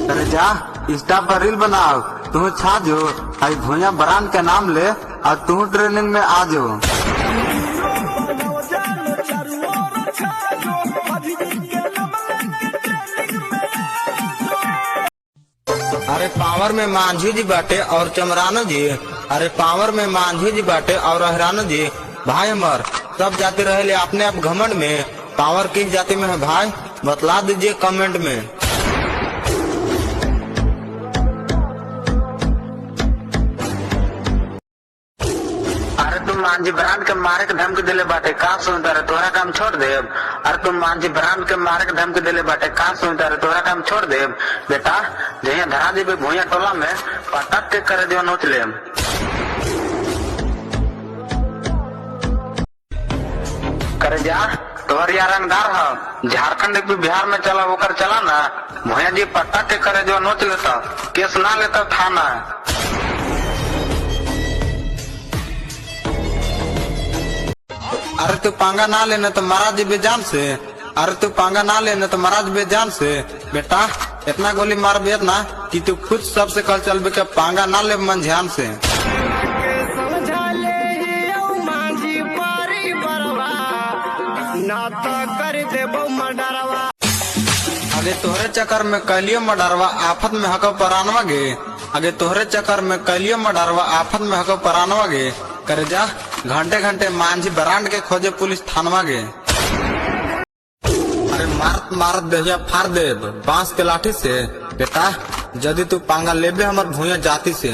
अरे जा इंस्टा पर रील बनाओ, तू छा जो आई भूया ब्रांड के नाम ले और तू ट्रेनिंग में आ जाओ। अरे पावर में मांझी जी बाटे और चमरानो जी, अरे पावर में मांझी जी बाटे और अहरानो जी। भाई हमार सब जाते रहे अपने आप घमंड में, पावर किस जाति में है भाई बतला दीजिए कमेंट में। अरे तुम मांझी ब्रांड के मारे के धमकी दिले बाटे का सुनता रहे तोरा काम छोड़ दे। अरे तुम मांझी ब्रांड के मारे के धमकी दिले बाटे का सुनता रहे तोरा काम छोड़ दे। बेटा जहिया धरा देबे भूया टोला में पटक के करे दियो नोच ले। करे जा तोहर यार रंगदार है झारखंड भी बिहार में चला वो कर चला ना भूया जी पटक के करे जो नोच लेता केस ना लेता थाना। अरे तू पंगा ना लेना तो महाराज बेजान से, अरे तू पंगा ना लेना तो महाराज बेजान से। बेटा इतना गोली मार बेत ना कि तू खुद सबसे कल चल बे के पंगा ना ले मन ध्यान से। आगे तोहरे चक्कर में कलियो मडरवा आफत में हको परानवा गे, आगे तोहरे चक्कर में कलियो मडरवा आफत में हको परानवा गे। करे जा घंटे घंटे मांझी ब्रांड के खोजे पुलिस थानवा गे। अरे मारत मारत देहिया फाड़ दे बांस के लाठी से। बेटा यदि तू पांगा लेबे हमर भूया जाति से।